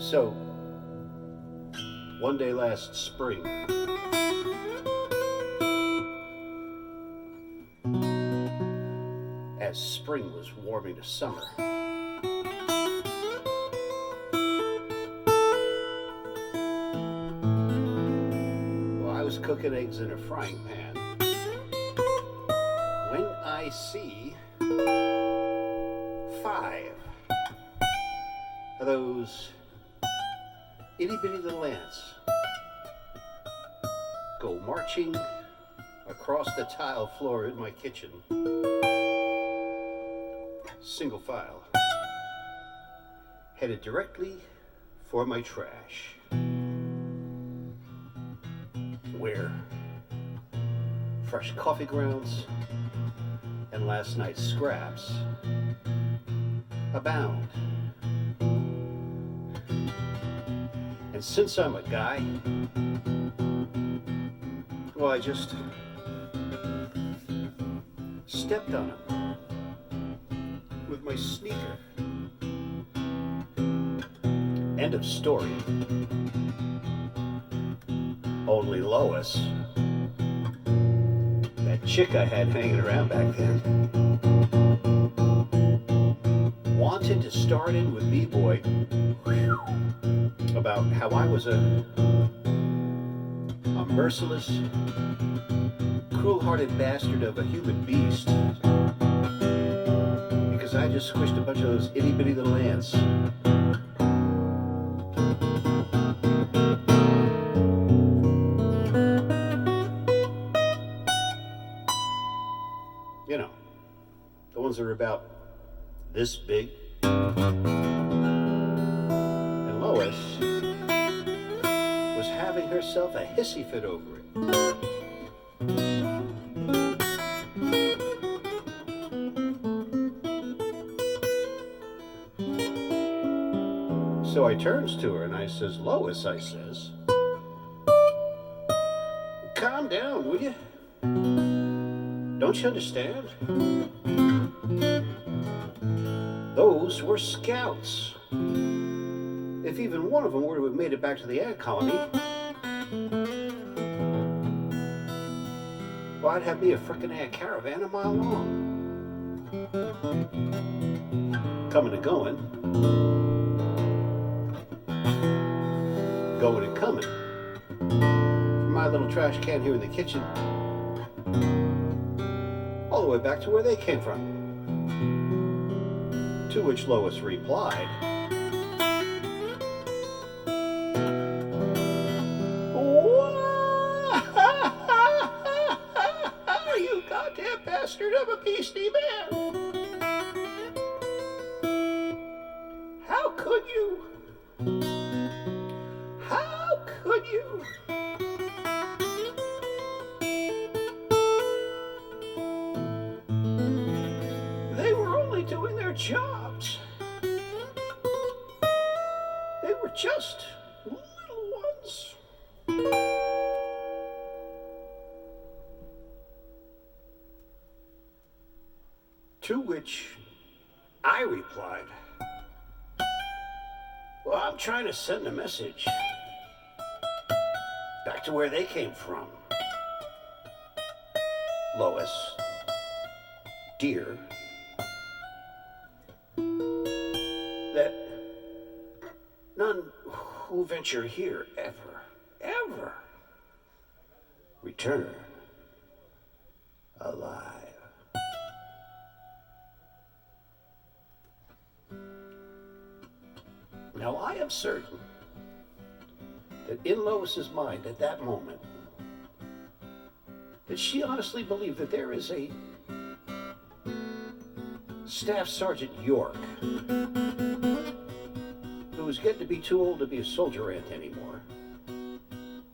So, one day last spring, as spring was warming to summer, well, I was cooking eggs in a frying pan when I see 5 of those itty bitty little ants go marching across the tile floor in my kitchen, single file, headed directly for my trash, where fresh coffee grounds and last night's scraps abound. And since I'm a guy, well, I just stepped on him with my sneaker. End of story. Only Lois, that chick I had hanging around back then, wanted to start in with B-Boy about how I was a merciless, cruel-hearted bastard of a human beast because I just squished a bunch of those itty-bitty little ants. You know, the ones that are about this big. And Lois was having herself a hissy fit over it. So I turns to her and I says, Lois, I says, calm down, will you? Don't you understand? Those were scouts. If even one of them were to have made it back to the ant colony, well, I'd have me a frickin' ant caravan a mile long. Coming and going. Going and coming. From my little trash can here in the kitchen, all the way back to where they came from. To which Lois replied, you goddamn bastard of a beastie man! How could you? How could you? They were only doing their jobs. They were just little ones. To which I replied, well, I'm trying to send a message back to where they came from. Lois, dear, that none who venture here ever return alive. Now, I am certain that in Lois's mind at that moment, that she honestly believed that there is a Staff Sergeant York who was getting to be too old to be a soldier ant anymore.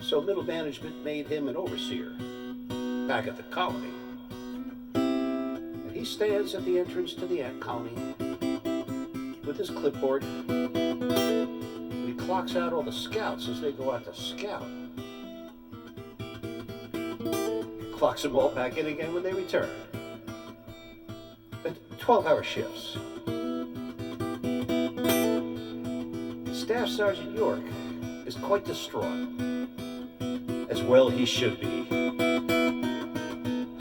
So middle management made him an overseer back at the colony. And he stands at the entrance to the ant colony with his clipboard. And he clocks out all the scouts as they go out to scout. Clocks them all back in again when they return. 12-hour shifts. Staff Sergeant York is quite distraught. As well he should be.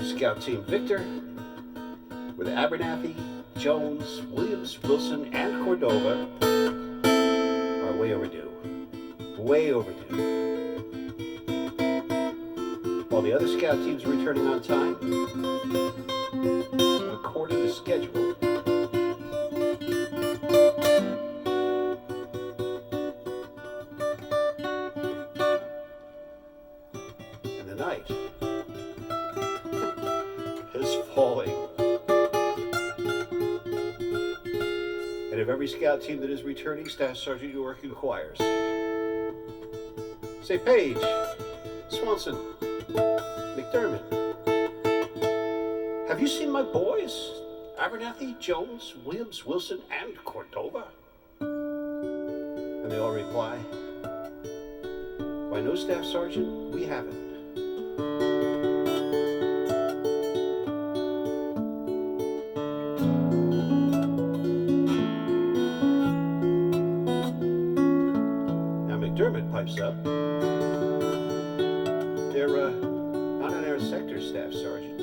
Scout Team Victor, with Abernathy, Jones, Williams, Wilson, and Cordova, are way overdue. Way overdue. While the other scout teams are returning on time, according to schedule, and the night is falling. And of every scout team that is returning, Staff Sergeant York inquires. Say, Page, Swanson, McDermott, have you seen my boys? Abernathy, Jones, Williams, Wilson, and Cordova? And they all reply, why, no, Staff Sergeant, we haven't. Now McDermott pipes up. They're not in our sector, Staff Sergeant.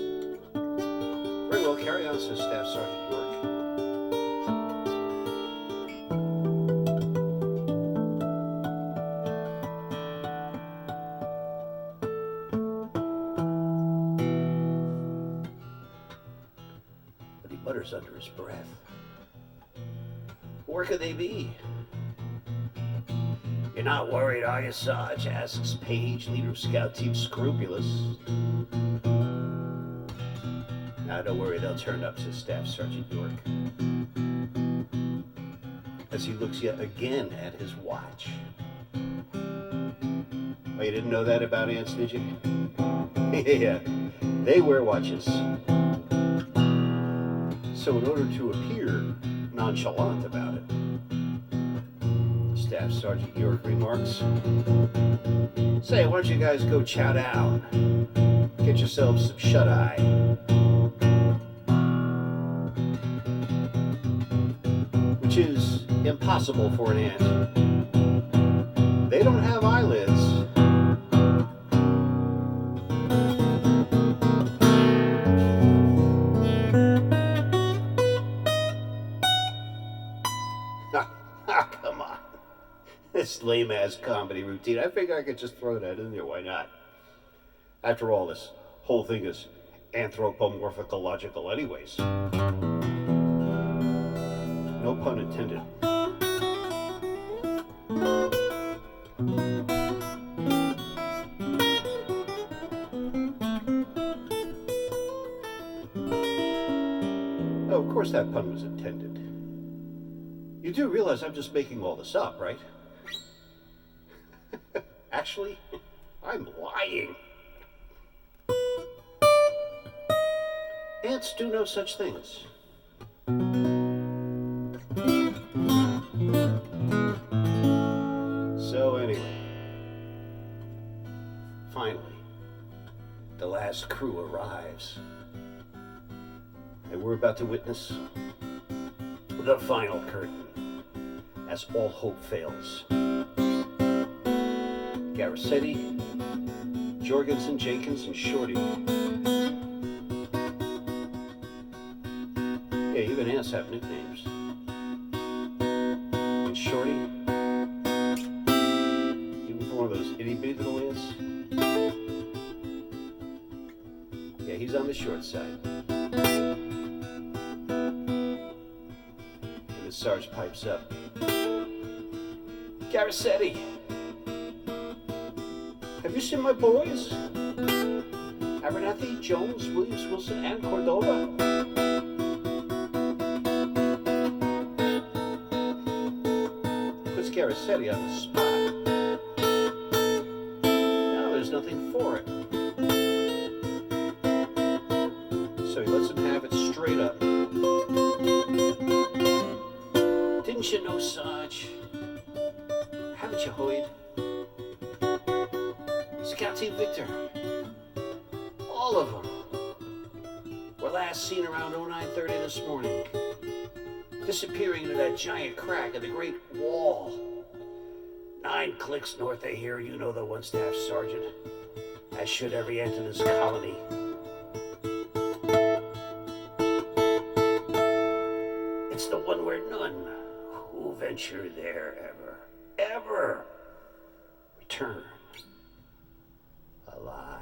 Very well, carry on, says Staff Sergeant York. But he mutters under his breath. Where could they be? You're not worried, are you, Sarge? Asks Page, leader of Scout Team Scrupulous. Now, don't worry, they'll turn up, says Staff Sergeant York. As he looks yet again at his watch. Oh, you didn't know that about ants, did you? Yeah, they wear watches. So in order to appear nonchalant about it, Staff Sergeant York remarks, say, why don't you guys go chow down? Get yourselves some shut-eye. Which is impossible for an ant. They don't have eyelids. Come on. This lame-ass comedy routine. I figure I could just throw that in there. Why not? After all, this whole thing is anthropomorphicological anyways. No pun intended. Oh, of course that pun was intended. You do realize I'm just making all this up, right? Actually, I'm lying. Ants do no such things. So anyway, finally, the last crew arrives. And we're about to witness the final curtain as all hope fails. Garcetti, Jorgensen, Jenkins, and Shorty. Yeah, even ants have nicknames. And Shorty, even for one of those itty-bitty little ants. Yeah, he's on the short side. And the Sarge pipes up. Garcetti, have you seen my boys? Abernathy, Jones, Williams, Wilson, and Cordova? Puts Garcetti on the spot. Now there's nothing for it. So he lets him have it straight up. Didn't you know, Sarge? Haven't you heard? Scout Team Victor, all of them, were last seen around 09:30 this morning, disappearing into that giant crack in the Great Wall 9 clicks north of here, you know the one staff sergeant, as should every ant in this colony. It's the one where none who venture there ever return alive.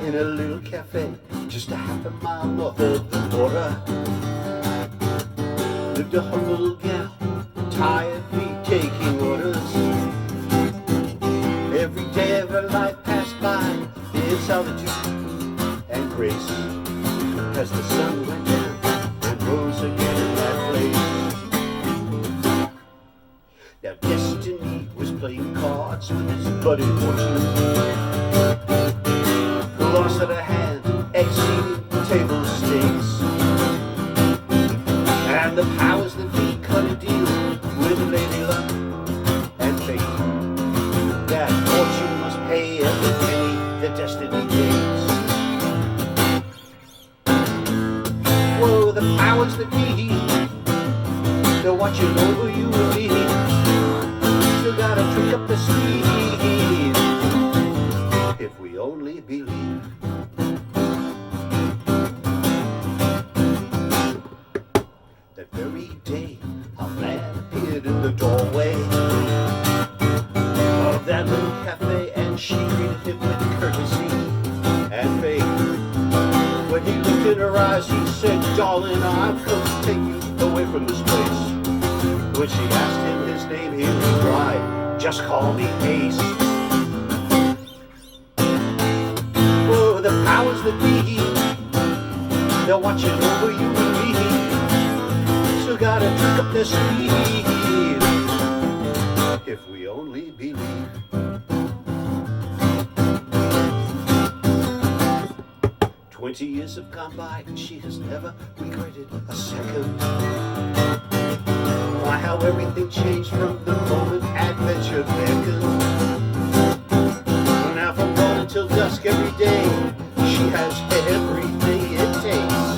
In a little cafe just a half a mile north of the border lived a humble gal, tired feet taking orders. Every day of her life passed by in solitude and grace, as the sun went down and rose again in that place. Now destiny was playing cards with his buddy fortune, lost at a hand, exceeding table stakes, and the powers that be cut a deal with Lady Luck and fate, that fortune must pay every penny that destiny takes. Whoa, the powers that be, they're watching over you and me. Still gotta trick up the speed, if we only believe. That very day, a man appeared in the doorway of that little cafe, and she greeted him with courtesy and faith. When he looked in her eyes, he said, "Darling, I've come to take you away from this place." When she asked him his name, he replied, "Just call me Ace." The powers that be, they're watching over you and me. Still gotta trick up their speed, if we only believe. "20 years have gone by and she has never regretted a second. Why, how everything changed from the moment adventure beckoned. Now from dawn until dusk every day, she has everything it takes,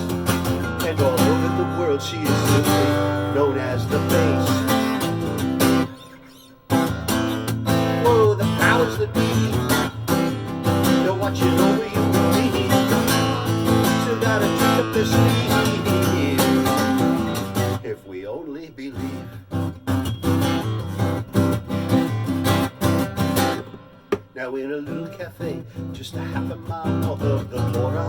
and all over the world she is simply known as the Face. Whoa, the powers that be, they're watching over you and me. Still gotta trick up their speed, if we only believe. Now in a little cafe, just a half a mile north of the border,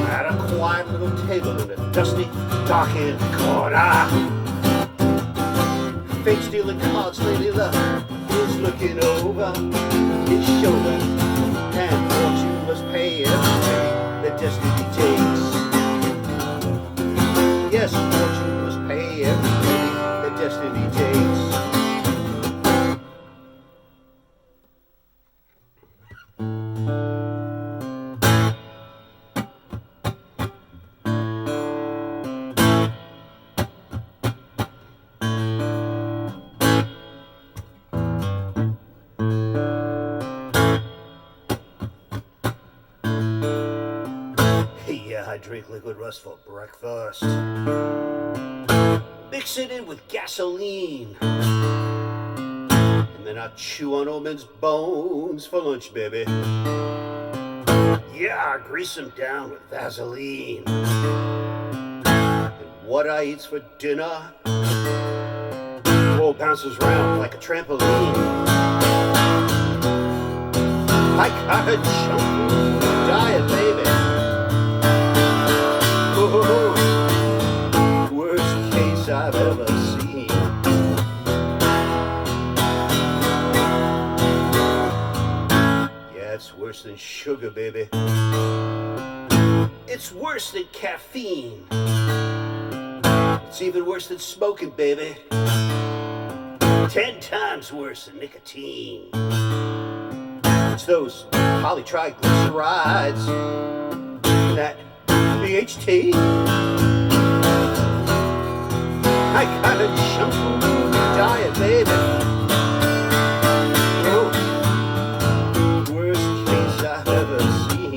at a quiet little table in a dusty, darkened corner, fate dealing cards, Lady Luck is looking over his shoulder, and fortune must pay everything that destiny takes. Yes, fortune must pay everything that destiny takes. I drink liquid rust for breakfast. Mix it in with gasoline, and then I chew on old men's bones for lunch, baby. Yeah, I grease them down with Vaseline. And what I eat's for dinner, world bounces round like a trampoline. I got a junk food diet, baby. It's worse than sugar, baby. It's worse than caffeine. It's even worse than smoking, baby. 10 times worse than nicotine. It's those polytriglycerides, that BHT. I got a junk food diet, baby. Oh, worst case I've ever seen.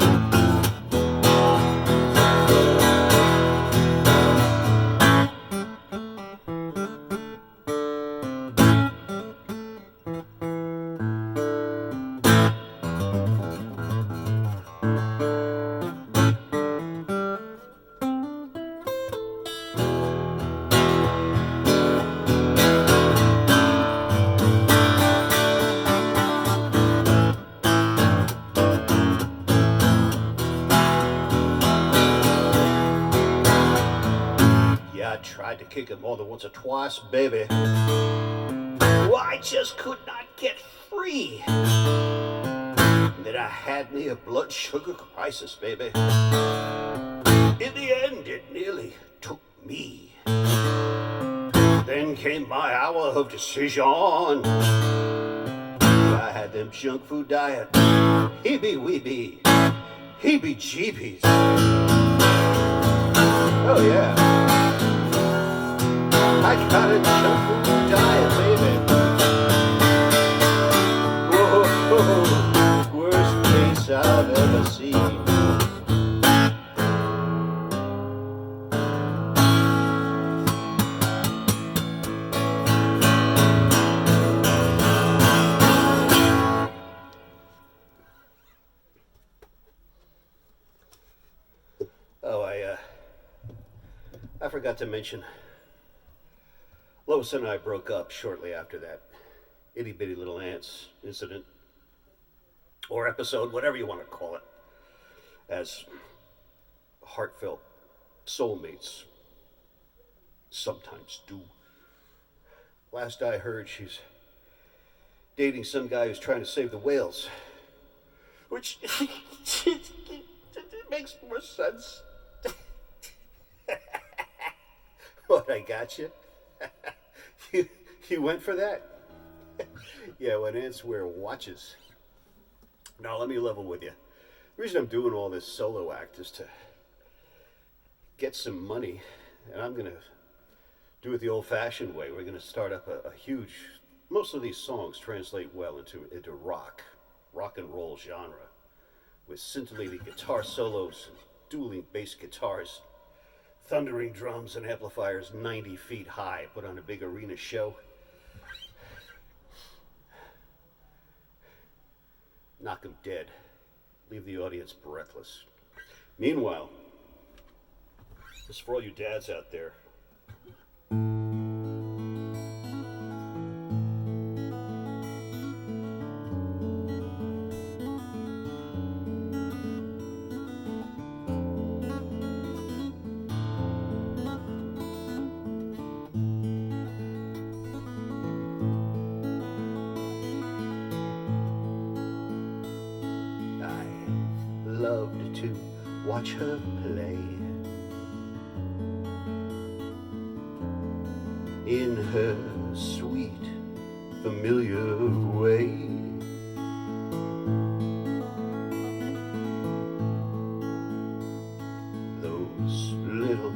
I tried to kick it more than once or twice, baby. Well, I just could not get free. And then I had me a blood sugar crisis, baby. In the end, it nearly took me. Then came my hour of decision. I had them junk food diet, heebie-weebie, heebie-jeebies. Oh yeah. I got a junk food diet, baby. Whoa, worst case I've ever seen. Oh, I forgot to mention, Lois and I broke up shortly after that itty bitty little ants incident, or episode, whatever you want to call it, as heartfelt soulmates sometimes do. Last I heard, she's dating some guy who's trying to save the whales, which it makes more sense. What, I got you? You went for that? Yeah, when ants wear watches. Now, let me level with you. The reason I'm doing all this solo act is to get some money, and I'm going to do it the old-fashioned way. We're going to start up a huge... Most of these songs translate well into rock and roll genre, with scintillating guitar solos and dueling bass guitars, thundering drums and amplifiers 90 feet high, put on a big arena show. Knock 'em dead. Leave the audience breathless. Meanwhile, this is for all you dads out there. Loved to watch her play in her sweet, familiar way. Those little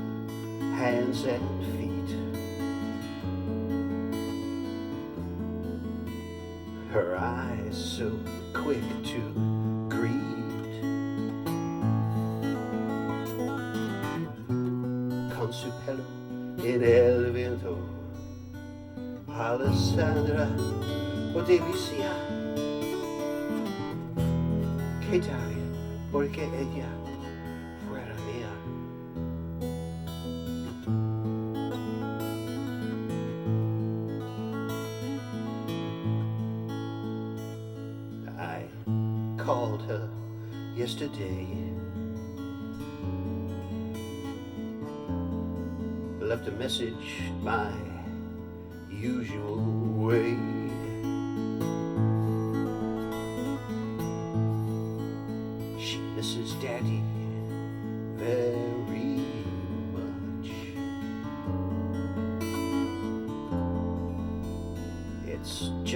hands and feet, her eyes so quick to greet. Con su pelo en el viento, Alessandra, oh delicia, que tal, porque ella fuera mía. I called her yesterday, left a message my usual way.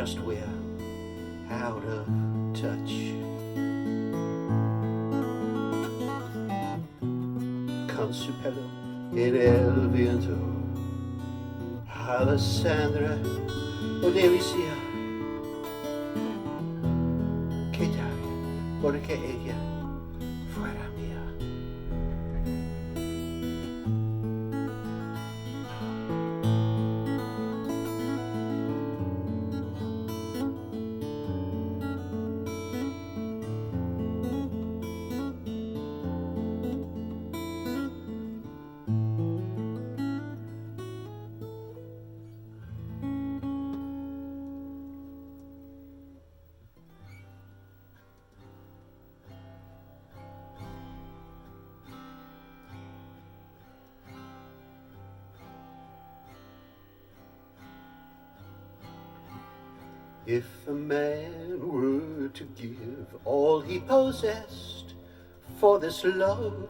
just we're out of touch. Con su pelo en el viento, Alessandra Odelicia, que tal porque ella fuera mía. If a man were to give all he possessed for this love,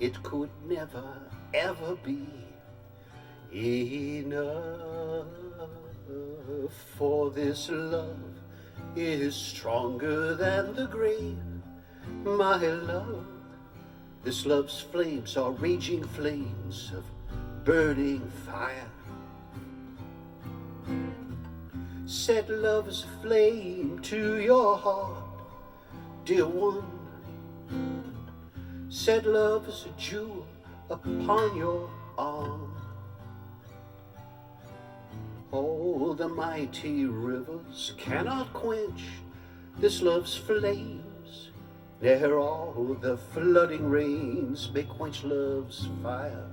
it could never, ever be enough. For this love is stronger than the grave, my love. This love's flames are raging flames of burning fire. Set love as a flame to your heart, dear one. Set love as a jewel upon your arm. All the mighty rivers cannot quench this love's flames, ne'er all the flooding rains may quench love's fire.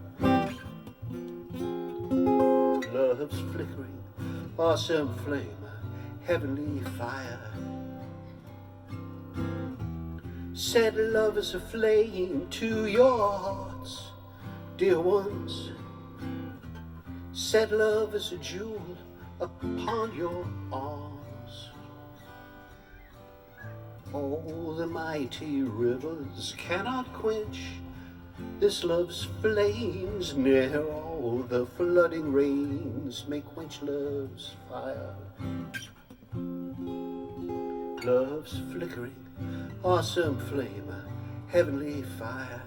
Love's flickering, awesome flame, heavenly fire. Set love as a flame to your hearts, dear ones. Set love as a jewel upon your arms. All the mighty rivers cannot quench this love's flames, ne'er all the flooding rains may quench love's fire. Love's flickering, awesome flame, heavenly fire.